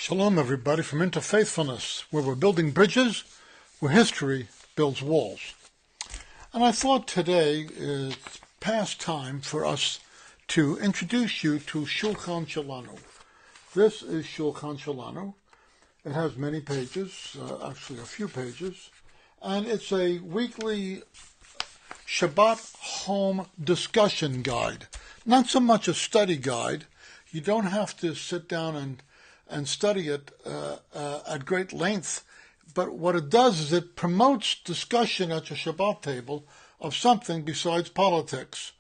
Shalom, everybody, from Interfaithfulness, where we're building bridges, where history builds walls. And I thought today is past time for us to introduce you to Shulchan Shelanu. This is Shulchan Shelanu. It has many pages, actually a few pages, and it's a weekly Shabbat home discussion guide. Not so much a study guide. You don't have to sit down and study it at great length, but what it does is it promotes discussion at your Shabbat table of something besides politics.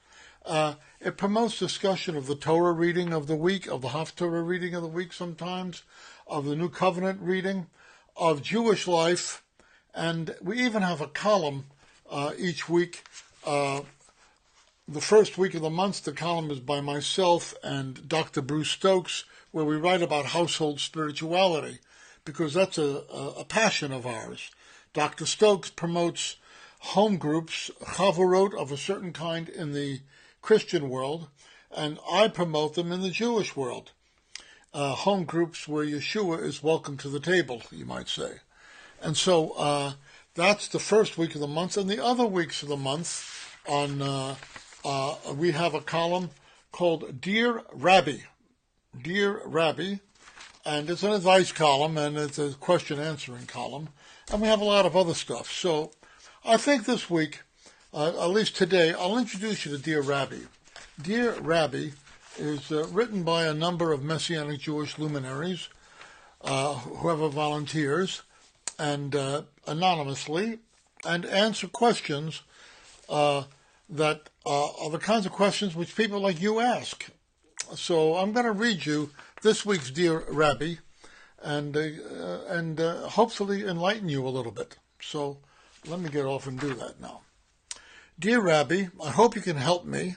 It promotes discussion of the Torah reading of the week, of the Haftarah reading of the week sometimes, of the New Covenant reading, of Jewish life, and we even have a column each week. The first week of the month, the column is by myself and Dr. Bruce Stokes, where we write about household spirituality, because that's a passion of ours. Dr. Stokes promotes home groups, chavurot of a certain kind in the Christian world, and I promote them in the Jewish world. Home groups where Yeshua is welcome to the table, you might say. And so that's the first week of the month, and the other weeks of the month we have a column called Dear Rabby. Dear Rabby, and it's an advice column, and it's a question-answering column, and we have a lot of other stuff. So I think this week, at least today, I'll introduce you to Dear Rabby. Dear Rabby is written by a number of Messianic Jewish luminaries, whoever volunteers, and anonymously, and answer questions that are the kinds of questions which people like you ask. So I'm going to read you this week's Dear Rabby and hopefully enlighten you a little bit. So let me get off and do that now. Dear Rabby, I hope you can help me.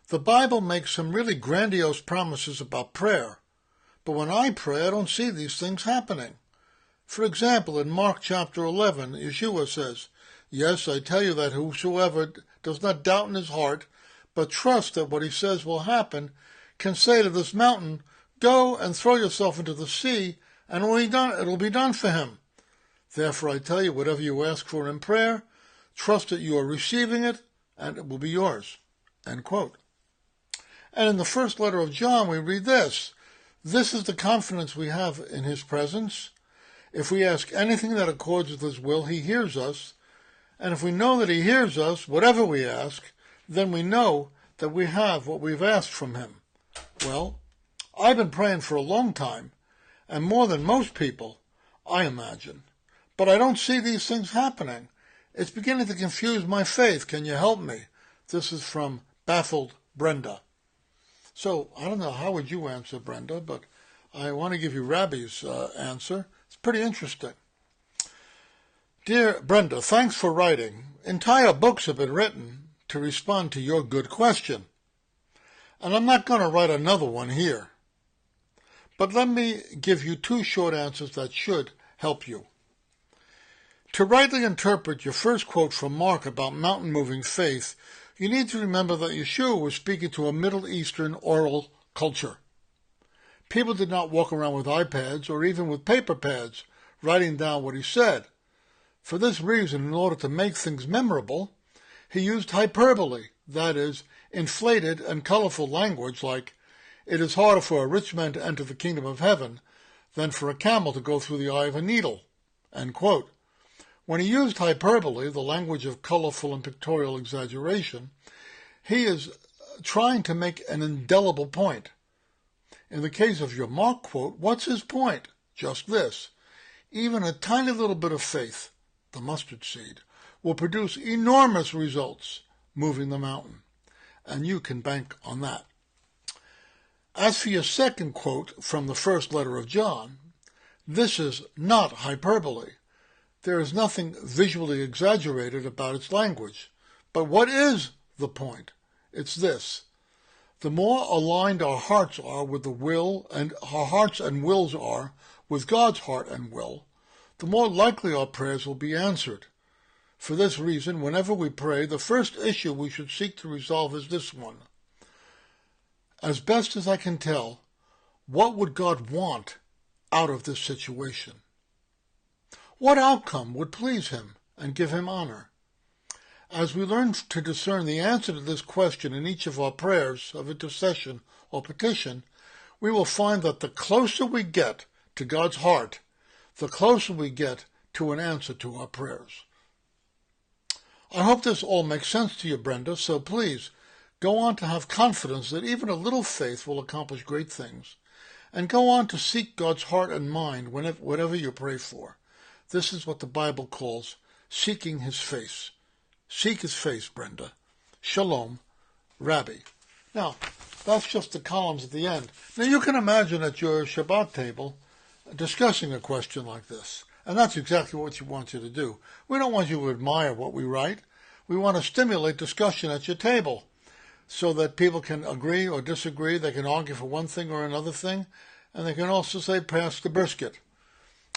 The Bible makes some really grandiose promises about prayer, but when I pray, I don't see these things happening. For example, in Mark chapter 11, Yeshua says, "Yes, I tell you that whosoever does not doubt in his heart, but trust that what he says will happen, can say to this mountain, 'Go and throw yourself into the sea,' and it'll be done for him. Therefore I tell you, whatever you ask for in prayer, trust that you are receiving it, and it will be yours." End quote. And in the first letter of John, we read this: "This is the confidence we have in his presence. If we ask anything that accords with his will, he hears us. And if we know that he hears us, whatever we ask, then we know that we have what we've asked from him." Well, I've been praying for a long time, and more than most people, I imagine. But I don't see these things happening. It's beginning to confuse my faith. Can you help me? This is from Baffled Brenda. So, I don't know, how would you answer, Brenda? But I want to give you Rabby's answer. It's pretty interesting. Dear Brenda, thanks for writing. Entire books have been written to respond to your good question. And I'm not going to write another one here. But let me give you two short answers that should help you. To rightly interpret your first quote from Mark about mountain-moving faith, you need to remember that Yeshua was speaking to a Middle Eastern oral culture. People did not walk around with iPads or even with paper pads writing down what he said. For this reason, in order to make things memorable, he used hyperbole, that is, inflated and colorful language like, "It is harder for a rich man to enter the kingdom of heaven than for a camel to go through the eye of a needle." End quote. When he used hyperbole, the language of colorful and pictorial exaggeration, he is trying to make an indelible point. In the case of your Mark quote, what's his point? Just this: even a tiny little bit of faith, the mustard seed, will produce enormous results moving the mountain. And you can bank on that. As for your second quote from the first letter of John, this is not hyperbole. There is nothing visually exaggerated about its language. But what is the point? It's this: the more aligned our hearts are with the will, and our hearts and wills are with God's heart and will, the more likely our prayers will be answered. For this reason, whenever we pray, the first issue we should seek to resolve is this one: as best as I can tell, what would God want out of this situation? What outcome would please him and give him honor? As we learn to discern the answer to this question in each of our prayers of intercession or petition, we will find that the closer we get to God's heart, the closer we get to an answer to our prayers. I hope this all makes sense to you, Brenda, so please go on to have confidence that even a little faith will accomplish great things, and go on to seek God's heart and mind whatever you pray for. This is what the Bible calls seeking his face. Seek his face, Brenda. Shalom, Rabby. Now, that's just the columns at the end. Now, you can imagine at your Shabbat table discussing a question like this. And that's exactly what we want you to do. We don't want you to admire what we write. We want to stimulate discussion at your table so that people can agree or disagree. They can argue for one thing or another thing. And they can also say, pass the brisket.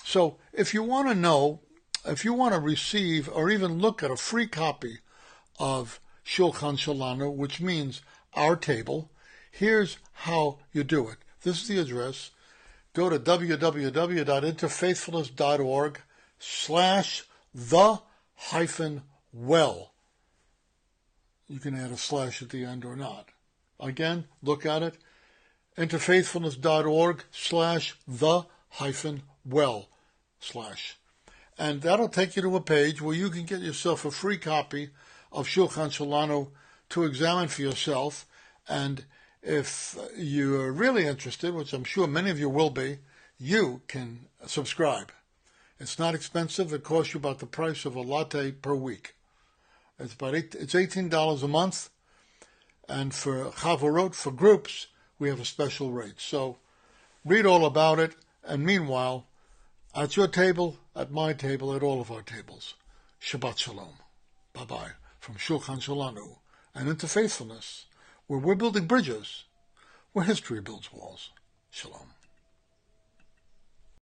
So if you want to know, if you want to receive or even look at a free copy of Shulchan Shelanu, which means our table, here's how you do it. This is the address. Go to www.interfaithfulness.org/the-well. You can add a slash at the end or not. Again, look at it. interfaithfulness.org/the-well/. And that'll take you to a page where you can get yourself a free copy of Shulchan Shelanu to examine for yourself. And if you're really interested, which I'm sure many of you will be, you can subscribe. It's not expensive. It costs you about the price of a latte per week. It's $18 a month. And for chavarot, for groups, we have a special rate. So read all about it. And meanwhile, at your table, at my table, at all of our tables, Shabbat Shalom. Bye-bye. From Shulchan Shelanu and Into Faithfulness, where we're building bridges, where history builds walls. Shalom.